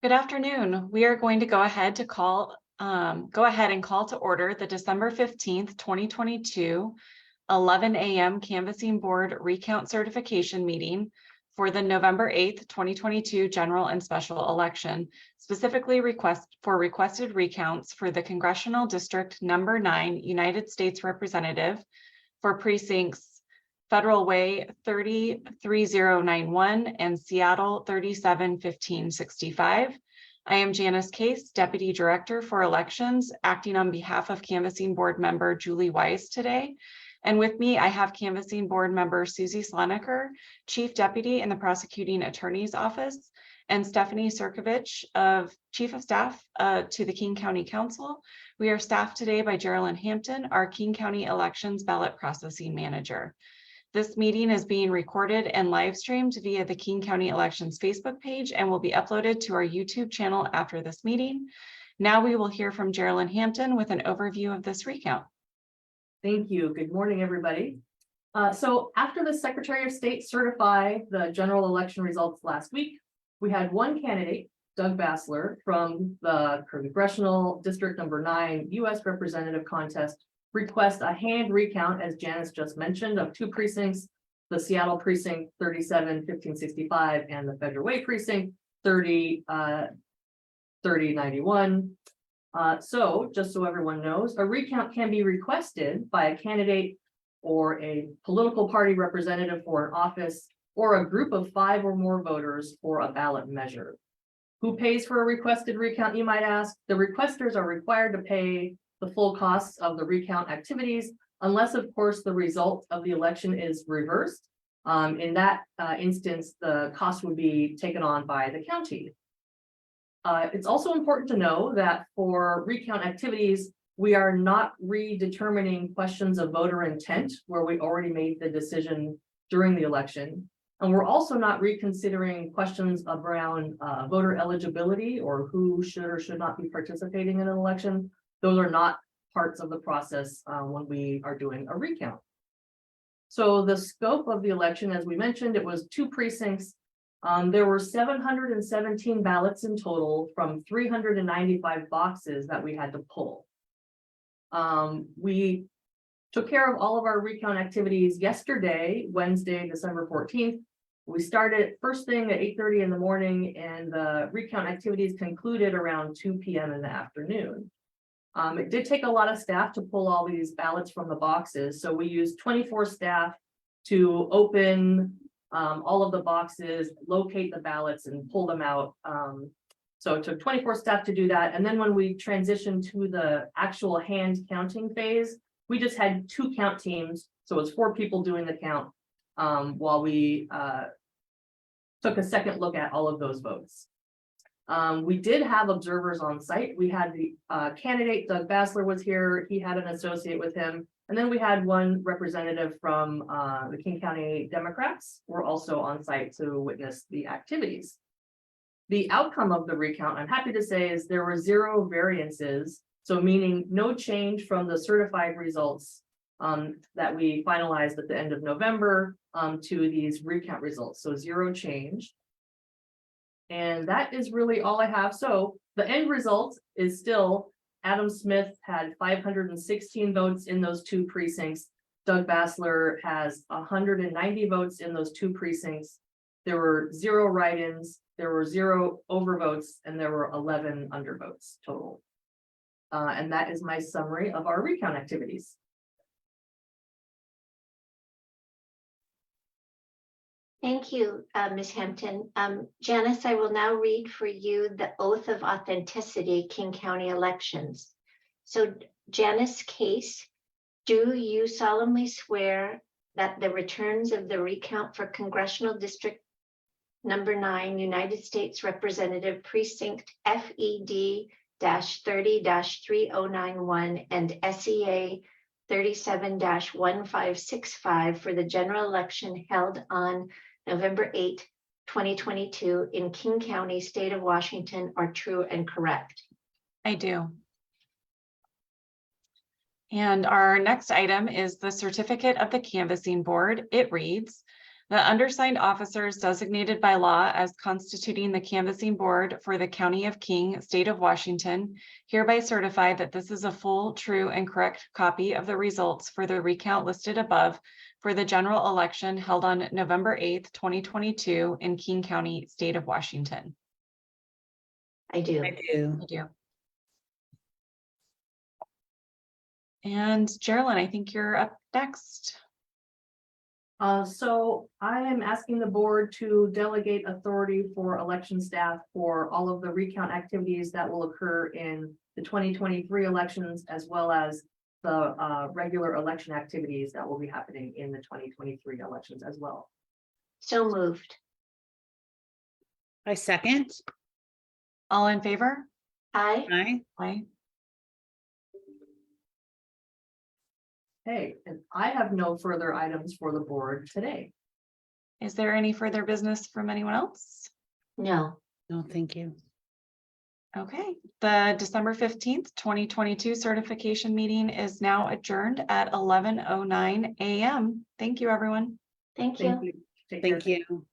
Good afternoon. We are going to go ahead and call to order the December 15th, 2022, 11 a.m. Canvassing Board Recount Certification Meeting for the November 8th, 2022 general and special election, specifically requested recounts for the Congressional District Number 9 United States Representative for precincts Federal Way 303091 and Seattle 371565. I am Janice Case, Deputy Director for Elections, acting on behalf of Canvassing Board Member Julie Weiss today. And with me, I have Canvassing Board Member Susie Sloneker, Chief Deputy in the Prosecuting Attorney's Office, and Stephanie Sirkovich, Chief of Staff to the King County Council. We are staffed today by Geraldine Hampton, our King County Elections Ballot Processing Manager. This meeting is being recorded and live streamed via the King County Elections Facebook page and will be uploaded to our YouTube channel after this meeting. Now we will hear from Geraldine Hampton with an overview of this recount. Thank you. Good morning, everybody. So after the Secretary of State certified the general election results last week, we had one candidate, Doug Bassler, from the Congressional District Number 9 U.S. Representative contest request a hand recount, as Janice just mentioned, of two precincts, the Seattle precinct 371565 and the Federal Way precinct 3091. So just so everyone knows, a recount can be requested by a candidate or a political party representative for an office or a group of 5 or more voters for a ballot measure. Who pays for a requested recount, you might ask? The requesters are required to pay the full costs of the recount activities, unless, of course, the result of the election is reversed. In that instance, the cost would be taken on by the county. It's also important to know that for recount activities, we are not redetermining questions of voter intent where we already made the decision during the election. And we're also not reconsidering questions around voter eligibility or who should or should not be participating in an election. Those are not parts of the process when we are doing a recount. So the scope of the election, as we mentioned, it was 2 precincts. There were 717 ballots in total from 395 boxes that we had to pull. We took care of all of our recount activities yesterday, Wednesday, December 14th. We started first thing at 8:30 in the morning, and the recount activities concluded around 2 p.m. in the afternoon. It did take a lot of staff to pull all these ballots from the boxes. So we used 24 staff to open all of the boxes, locate the ballots and pull them out. So it took 24 staff to do that. And then when we transitioned to the actual hand counting phase, we just had 2 count teams. So it's 4 people doing the count while we took a second look at all of those votes. We did have observers on site. We had the candidate, Doug Bassler, was here. He had an associate with him. And then we had one representative from the King County Democrats were also on site to witness the activities. The outcome of the recount, I'm happy to say, is there were 0 variances. So meaning no change from the certified results that we finalized at the end of November to these recount results. So 0 change. And that is really all I have. So the end result is still Adam Smith had 516 votes in those 2 precincts. Doug Bassler has 190 votes in those 2 precincts. There were 0 write-ins, there were 0 overvotes, and there were 11 undervotes total. And that is my summary of our recount activities. Thank you, Ms. Hampton. Janice, I will now read for you the Oath of Authenticity, King County Elections. So Janice Case, do you solemnly swear that the returns of the recount for Congressional District Number 9 United States Representative Precinct FED-30-3091 and SEA 37-1565 for the general election held on November 8, 2022 in King County, State of Washington are true and correct? I do. And our next item is the certificate of the canvassing board. It reads, The undersigned officers designated by law as constituting the canvassing board for the County of King, State of Washington, hereby certify that this is a full, true, and correct copy of the results for the recount listed above for the general election held on November 8th, 2022 in King County, State of Washington. I do. I do. Thank you. And Geraldine, I think you're up next. So I am asking the board to delegate authority for election staff for all of the recount activities that will occur in the 2023 elections, as well as the regular election activities that will be happening in the 2023 elections as well. So moved. I second. All in favor? Aye. Aye. Aye. Okay, and I have no further items for the board today. Is there any further business from anyone else? No. No, thank you. Okay, the December 15th, 2022 certification meeting is now adjourned at 11:09 a.m. Thank you, everyone. Thank you. Thank you. Take care. Thank you.